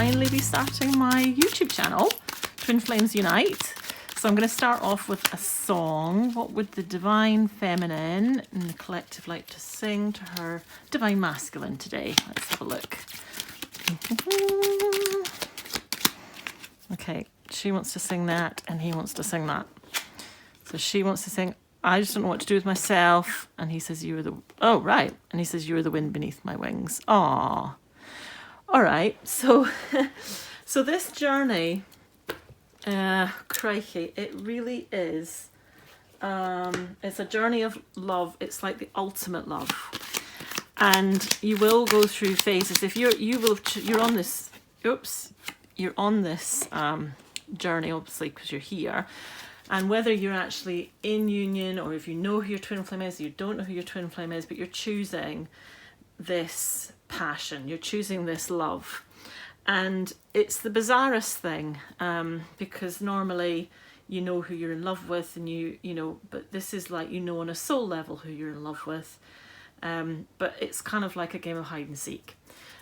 finally be starting my YouTube channel, Twin Flames Unite. So I'm going to start off with a song. What would the Divine Feminine and the Collective like to sing to her Divine Masculine today? Let's have a look. Okay, she wants to sing that and he wants to sing that. So she wants to sing, I just don't know what to do with myself. And he says, you are the, oh, right. And he says, you are the wind beneath my wings. Aww. All right. So, so this journey, crikey, it really is, it's a journey of love. It's like the ultimate love. And you will go through phases. If you're on this, you're on this journey, obviously, because you're here. And whether you're actually in union or if you know who your twin flame is, you don't know who your twin flame is, but you're choosing this passion, you're choosing this love. And it's the bizarrest thing, because normally you know who you're in love with and you know, but this is like, you know, on a soul level who you're in love with. But it's kind of like a game of hide and seek.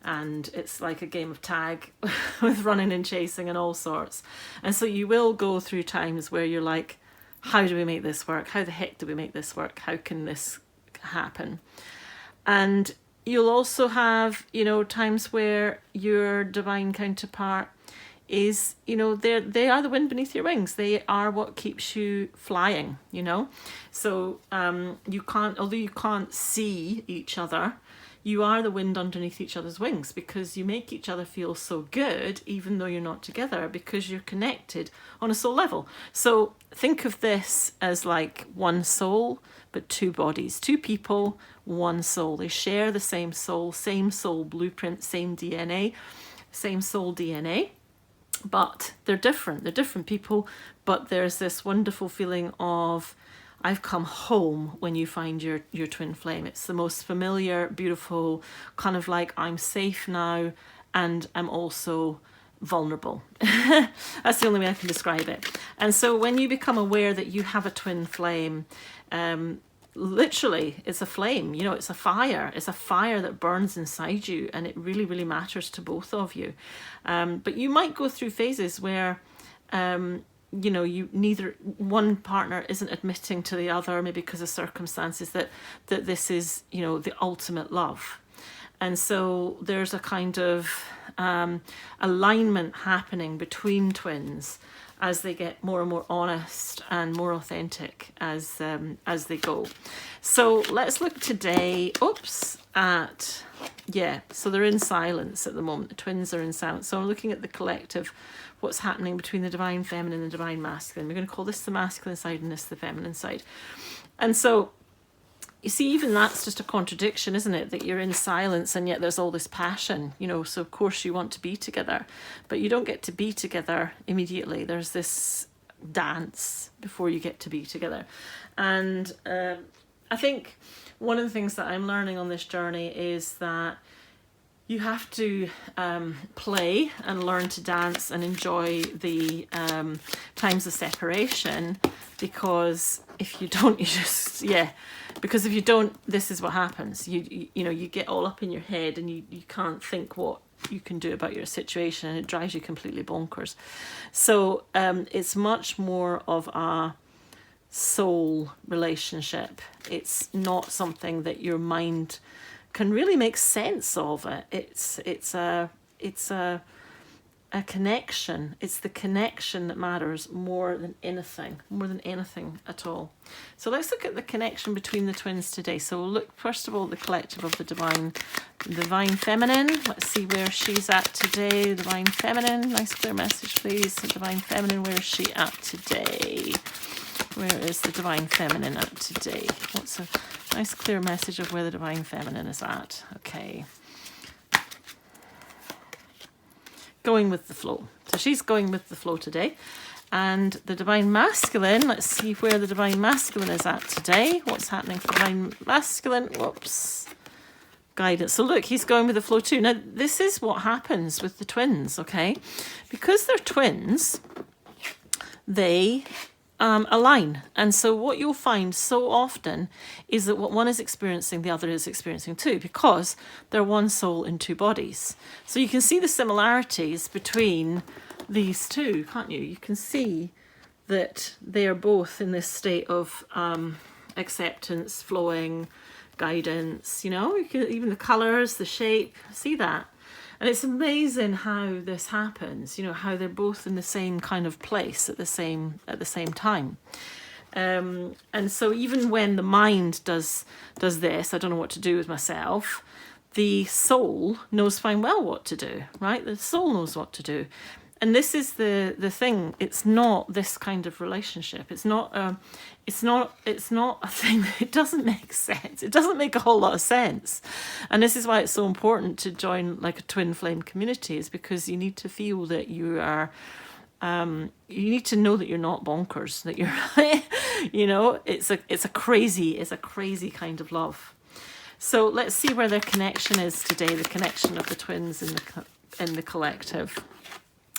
And it's like a game of tag with running and chasing and all sorts. And so you will go through times where you're like, how do we make this work? How the heck do we make this work? How can this happen? And you'll also have, you know, times where your divine counterpart is, you know, they are the wind beneath your wings. They are what keeps you flying, you know. So you can't, although you can't see each other, you are the wind underneath each other's wings, because you make each other feel so good, even though you're not together, because you're connected on a soul level. So think of this as like one soul, but two bodies, two people, one soul. They share the same soul blueprint, same DNA, same soul DNA, but they're different. They're different people, but there's this wonderful feeling of, I've come home when you find your twin flame. It's the most familiar, beautiful, kind of like I'm safe now and I'm also vulnerable. That's the only way I can describe it. And so when you become aware that you have a twin flame, literally it's a flame, you know, it's a fire. It's a fire that burns inside you, and it really, really matters to both of you. But you might go through phases where you know, neither one partner isn't admitting to the other, maybe because of circumstances, that this is, you know, the ultimate love. And so there's a kind of alignment happening between twins as they get more and more honest and more authentic as they go. So let's look today, at, so they're in silence at the moment. The twins are in silence. So I'm looking at the collective, what's happening between the divine feminine and the divine masculine. We're going to call this the masculine side and this the feminine side. And so you see, even that's just a contradiction, isn't it? That you're in silence and yet there's all this passion, you know, so of course you want to be together, but you don't get to be together immediately. There's this dance before you get to be together. And I think one of the things that I'm learning on this journey is that you have to play and learn to dance and enjoy the times of separation, because if you don't, you just, because if you don't, this is what happens. You know, you get all up in your head and you can't think what you can do about your situation, and it drives you completely bonkers. So it's much more of a soul relationship. It's not something that your mind can really make sense of. It's a connection. It's the connection that matters more than anything at all. So let's look at the connection between the twins today. So we'll look first of all the collective of the divine feminine. Let's see where she's at today. Divine feminine, nice clear message please. The divine feminine, where is she at today? Where is the divine feminine at today? What's a nice clear message of where the divine feminine is at? Okay. Going with the flow. So she's going with the flow today. And the divine masculine, let's see where the divine masculine is at today. What's happening for divine masculine? Guidance. So look, he's going with the flow too. Now, this is what happens with the twins, okay? Because they're twins, they align. And so what you'll find so often is that what one is experiencing, the other is experiencing too, because they're one soul in two bodies. So you can see the similarities between these two, can't you? You can see that they are both in this state of acceptance, flowing, guidance, you know, even the colours, the shape, see that? And it's amazing how this happens, you know, how they're both in the same kind of place at the same time. And so even when the mind does this, I don't know what to do with myself, the soul knows fine well what to do, right? The soul knows what to do. And this is the thing. It's not this kind of relationship. It's not a thing. It doesn't make sense. It doesn't make a whole lot of sense. And this is why it's so important to join like a twin flame community, is because you need to feel that you are. You need to know that you're not bonkers. That you're, you know, it's a crazy kind of love. So let's see where their connection is today. The connection of the twins in the collective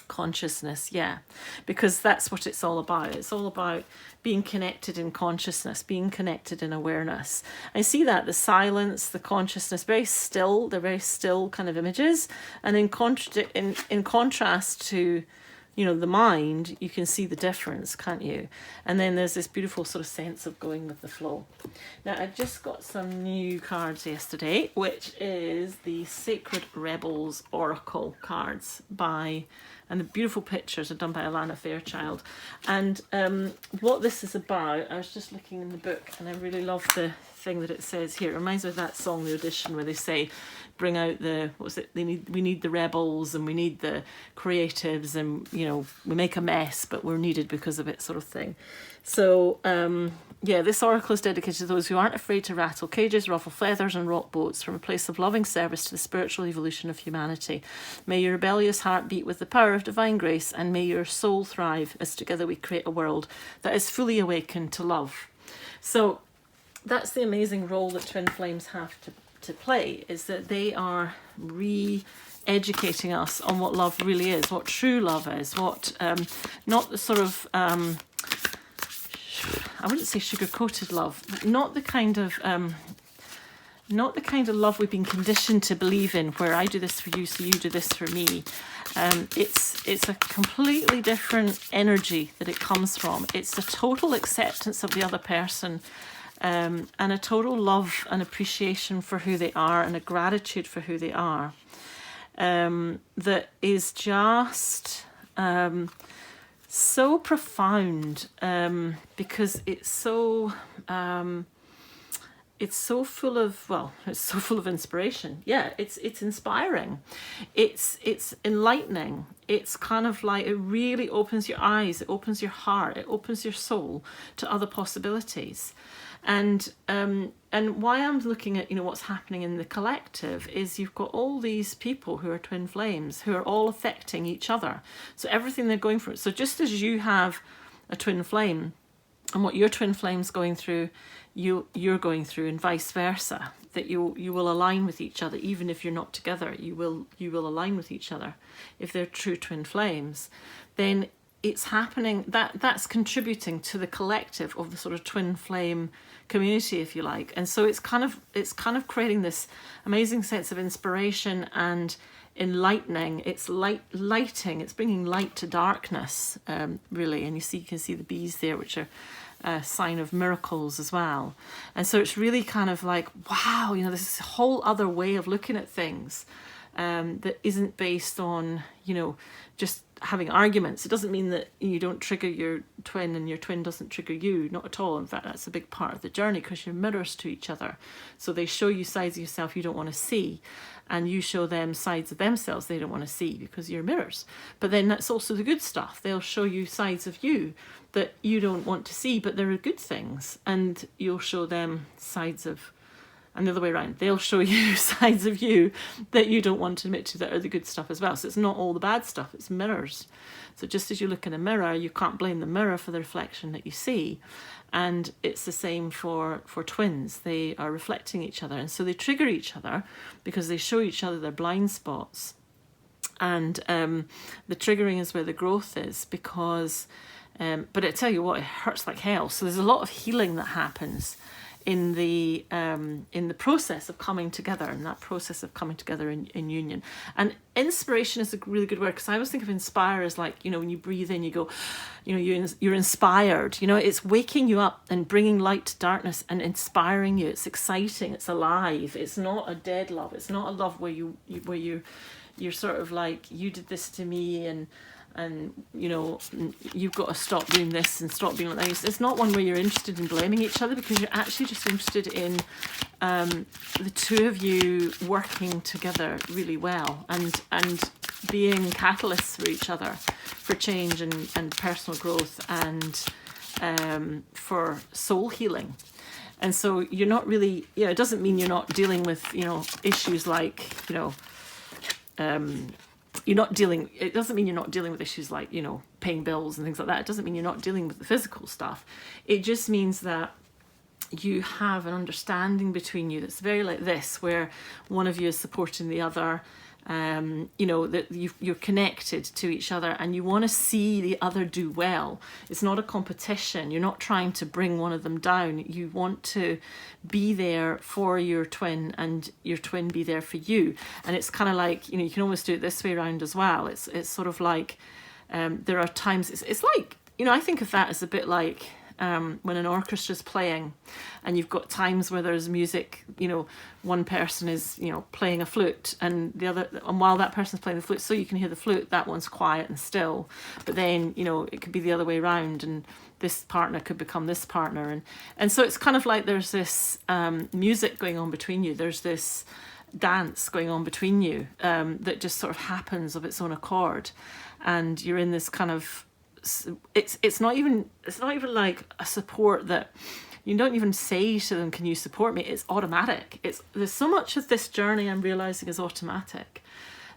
consciousness, yeah, because that's what it's all about. It's all about being connected in consciousness, being connected in awareness. I see that the silence, the consciousness, very still. They're very still kind of images, and in contrast to, you know, the mind, you can see the difference, can't you? And then there's this beautiful sort of sense of going with the flow. Now, I just got some new cards yesterday, which is the Sacred Rebels Oracle cards and the beautiful pictures are done by Alana Fairchild. And what this is about, I was just looking in the book, and I really love the thing that it says here. It reminds me of that song, The Audition, where they say, bring out we need the rebels, and we need the creatives, and, you know, we make a mess, but we're needed because of it, sort of thing. So yeah, this oracle is dedicated to those who aren't afraid to rattle cages, ruffle feathers, and rock boats from a place of loving service to the spiritual evolution of humanity. May your rebellious heart beat with the power of divine grace, and may your soul thrive as together we create a world that is fully awakened to love. So that's the amazing role that twin flames have to play, is that they are re-educating us on what love really is, what true love is, what not the sort of I wouldn't say sugar-coated love, but not the kind of love we've been conditioned to believe in, where I do this for you, so you do this for me. It's a completely different energy that it comes from. It's a total acceptance of the other person, and a total love and appreciation for who they are, and a gratitude for who they are, that is just so profound, because it's so full of inspiration. Yeah, it's inspiring, it's enlightening. It's kind of like, it really opens your eyes, it opens your heart, it opens your soul to other possibilities. And why I'm looking at, you know, what's happening in the collective is you've got all these people who are twin flames who are all affecting each other. So everything they're going through. So just as you have a twin flame, and what your twin flame's going through, you're going through, and vice versa. That you will align with each other, even if you're not together. You will align with each other if they're true twin flames. Then it's happening, that's contributing to the collective of the sort of twin flame community, if you like. And so it's kind of creating this amazing sense of inspiration and enlightening. It's lighting, it's bringing light to darkness, really. And you can see the bees there, which are a sign of miracles as well. And so it's really kind of like, wow, you know, this is a whole other way of looking at things, that isn't based on, you know, just having arguments. It doesn't mean that you don't trigger your twin and your twin doesn't trigger you, not at all. In fact, that's a big part of the journey, because you're mirrors to each other. So they show you sides of yourself you don't want to see, and you show them sides of themselves they don't want to see, because you're mirrors. But then that's also the good stuff. They'll show you sides of you that you don't want to see, but there are good things, and you'll show them sides of, and the other way around, they'll show you sides of you that you don't want to admit to, that are the good stuff as well. So it's not all the bad stuff, it's mirrors. So just as you look in a mirror, you can't blame the mirror for the reflection that you see. And it's the same for twins. They are reflecting each other, and so they trigger each other because they show each other their blind spots. And the triggering is where the growth is, because But I tell you what, it hurts like hell. So there's a lot of healing that happens in the process of coming together, and that process of coming together in union. And inspiration is a really good word, because I always think of inspire as like, you know, when you breathe in, you go, you know, you're inspired. You know, it's waking you up and bringing light to darkness and inspiring you. It's exciting. It's alive. It's not a dead love. It's not a love where you're sort of like, you did this to me, and you know, you've got to stop doing this and stop being like that. It's not one where you're interested in blaming each other, because you're actually just interested in the two of you working together really well, and being catalysts for each other, for change and personal growth, and for soul healing. And so you're not really, you know, it doesn't mean you're not dealing with, you know, issues like, you know, it doesn't mean you're not dealing with issues like, you know, paying bills and things like that. It doesn't mean you're not dealing with the physical stuff. It just means that you have an understanding between you that's very like this, where one of you is supporting the other. You know, that you're connected to each other, and you want to see the other do well. It's not a competition. You're not trying to bring one of them down. You want to be there for your twin, and your twin be there for you. And it's kind of like, you know, you can almost do it this way around as well. It's sort of like, there are times, it's like, you know, I think of that as a bit like, when an orchestra's playing, and you've got times where there's music, you know, one person is, you know, playing a flute, and the other, and while that person's playing the flute, so you can hear the flute, that one's quiet and still. But then, you know, it could be the other way around, and this partner could become this partner, and so it's kind of like there's this music going on between you. There's this dance going on between you that just sort of happens of its own accord, and you're in this kind of, it's not even like a support that you don't even say to them, can you support me? It's automatic. There's so much of this journey I'm realizing is automatic.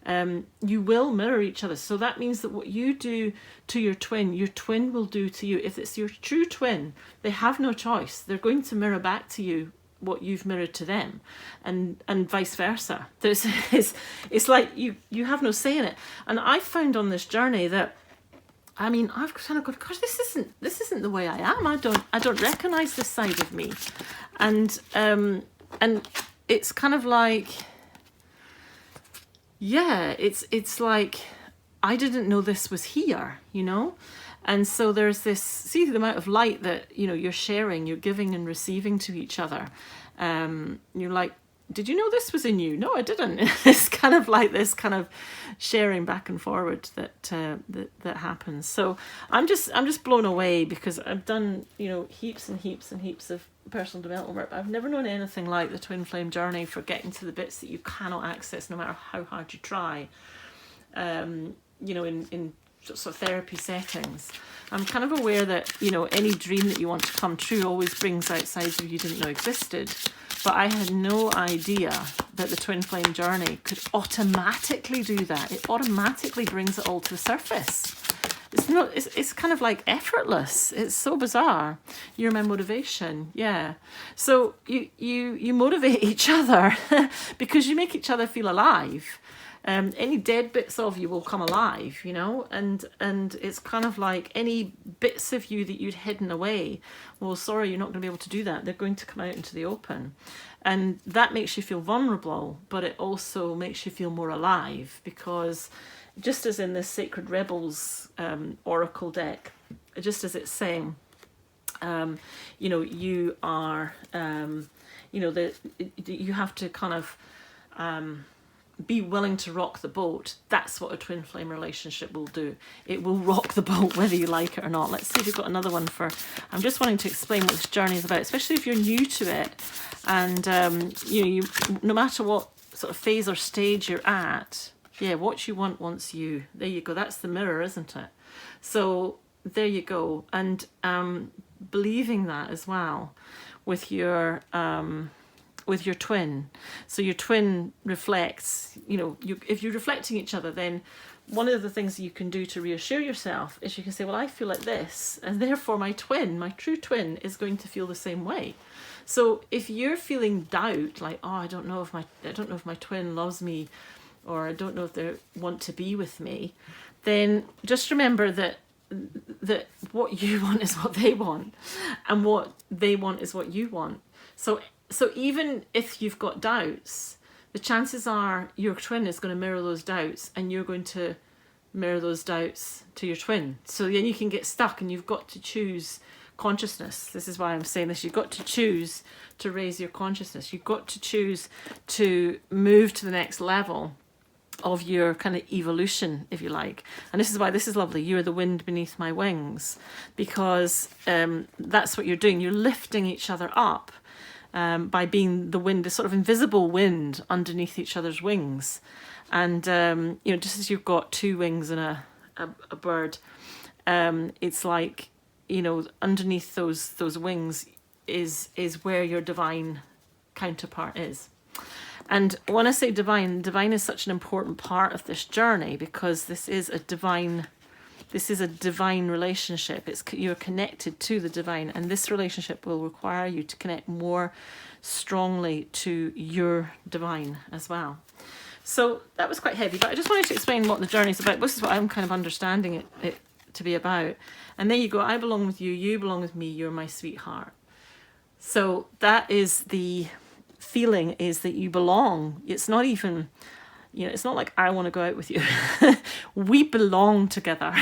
You will mirror each other, so that means that what you do to your twin will do to you. If it's your true twin, they have no choice. They're going to mirror back to you what you've mirrored to them, and vice versa. It's like you have no say in it. And I found on this journey that, I mean, I've kind of gone, gosh, this isn't the way I am. I don't recognize this side of me, and it's kind of like, yeah, it's like I didn't know this was here, you know. And so there's this, see the amount of light that, you know, you're sharing, you're giving and receiving to each other. You're like, did you know this was in you? No, I didn't. It's kind of like this kind of sharing back and forward that happens. So I'm just blown away, because I've done, you know, heaps and heaps and heaps of personal development work, but I've never known anything like the twin flame journey for getting to the bits that you cannot access no matter how hard you try. You know, in sort of therapy settings. I'm kind of aware that, you know, any dream that you want to come true always brings out sides of you didn't know existed. But I had no idea that the twin flame journey could automatically do that. It automatically brings it all to the surface. It's kind of like effortless. It's so bizarre. You're my motivation. Yeah. So you motivate each other because you make each other feel alive. Any dead bits of you will come alive, you know, and it's kind of like any bits of you that you'd hidden away, well, sorry, you're not going to be able to do that. They're going to come out into the open, and that makes you feel vulnerable, but it also makes you feel more alive, because just as in this Sacred Rebels oracle deck, just as it's saying, you know, you are, you know, you have to kind of be willing to rock the boat. That's what a twin flame relationship will do. It will rock the boat whether you like it or not. Let's see if we've got another one for, I'm just wanting to explain what this journey is about, especially if you're new to it, and you know, you, no matter what sort of phase or stage you're at, yeah, what you want wants you. There you go. That's the mirror, isn't it? So there you go. And believing that as well with your twin. So your twin reflects, you know, if you're reflecting each other, then one of the things you can do to reassure yourself is you can say, well, I feel like this, and therefore my twin, my true twin, is going to feel the same way. So if you're feeling doubt, like, oh, I don't know if my twin loves me, or I don't know if they want to be with me, then just remember that that what you want is what they want, and what they want is what you want. So even if you've got doubts, the chances are your twin is going to mirror those doubts, and you're going to mirror those doubts to your twin. So then you can get stuck, and you've got to choose consciousness. This is why I'm saying this. You've got to choose to raise your consciousness. You've got to choose to move to the next level of your kind of evolution, if you like. And this is why this is lovely. You're the wind beneath my wings, because that's what you're doing. You're lifting each other up by being the wind, this sort of invisible wind underneath each other's wings. And just as you've got two wings and a bird, it's like, underneath those wings is where your divine counterpart is. And when I say divine is such an important part of this journey, because this is a divine relationship. You're connected to the divine, and this relationship will require you to connect more strongly to your divine as well. So that was quite heavy, but I just wanted to explain what the journey is about. This is what I'm kind of understanding it to be about. And there you go. I belong with you. You belong with me. You're my sweetheart. So that is the feeling, is that you belong. It's not even, it's not like I want to go out with you. We belong together.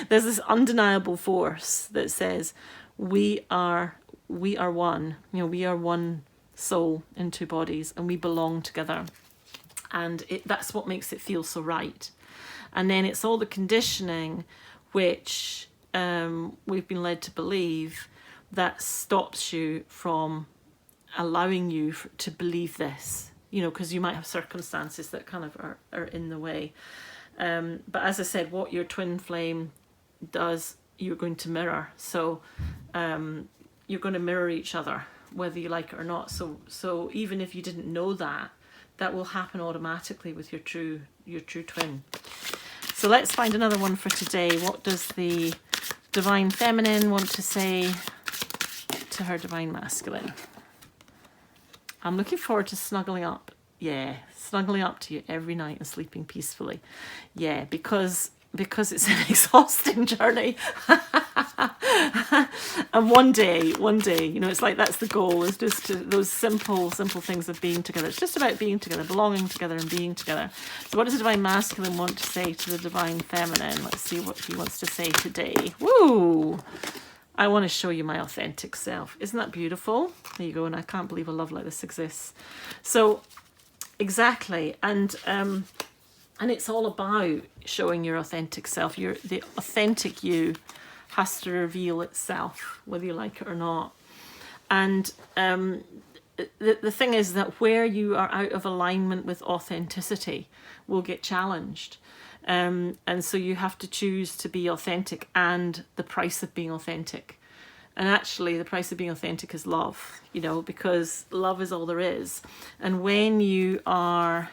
There's this undeniable force that says we are one. We are one soul in two bodies, and we belong together. And that's what makes it feel so right. And then it's all the conditioning which we've been led to believe that stops you from allowing you to believe this, because you might have circumstances that kind of are in the way. But as I said, what your twin flame does, you're going to mirror. So you're going to mirror each other, whether you like it or not. So even if you didn't know that will happen automatically with your true twin. So let's find another one for today. What does the divine feminine want to say to her divine masculine? I'm looking forward to snuggling up. Yeah, snuggling up to you every night and sleeping peacefully. Yeah, because it's an exhausting journey. And one day, it's like that's the goal, is just those simple things of being together. It's just about being together, belonging together and being together. So what does the divine masculine want to say to the divine feminine? Let's see what he wants to say today. Woo! I want to show you my authentic self. Isn't that beautiful? There you go. And I can't believe a love like this exists. So exactly. And it's all about showing your authentic self. The authentic you has to reveal itself, whether you like it or not. And the thing is that where you are out of alignment with authenticity will get challenged. And so you have to choose to be authentic, and the price of being authentic. And actually the price of being authentic is love, because love is all there is. And when you are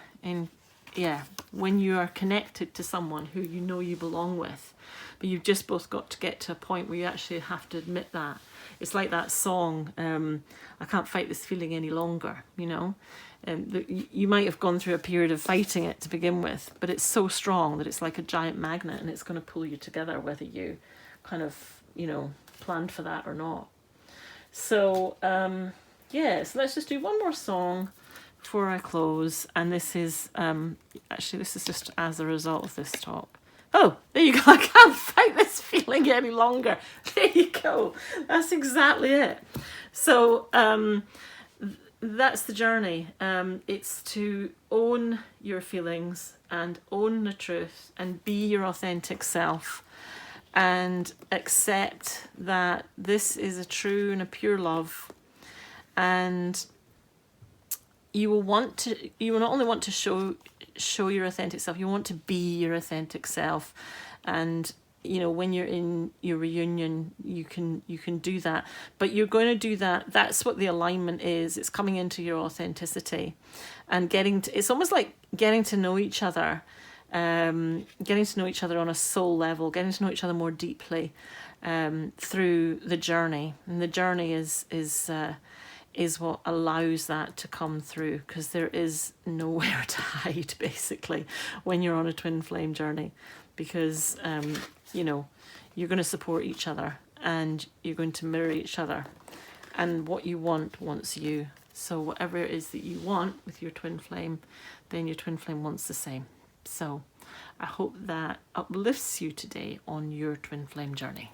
when you are connected to someone who you belong with, but you've just both got to get to a point where you actually have to admit that. It's like that song, I can't fight this feeling any longer, you might have gone through a period of fighting it to begin with, but it's so strong that it's like a giant magnet, and it's going to pull you together whether you kind of, planned for that or not. So, so let's just do one more song before I close. And this is, this is just as a result of this talk. Oh, there you go. I can't fight this feeling any longer. There you go. That's exactly it. So, that's the journey. It's to own your feelings and own the truth and be your authentic self, and accept that this is a true and a pure love. And you will not only want to show your authentic self, you want to be your authentic self. And when you're in your reunion, you can do that, but you're going to do that. That's what the alignment is. It's coming into your authenticity and it's almost like getting to know each other, on a soul level, getting to know each other more deeply, through the journey. And the journey is what allows that to come through, because there is nowhere to hide, basically, when you're on a twin flame journey, because you you're going to support each other and you're going to mirror each other. And what you want wants you. So whatever it is that you want with your twin flame, then your twin flame wants the same. So I hope that uplifts you today on your twin flame journey.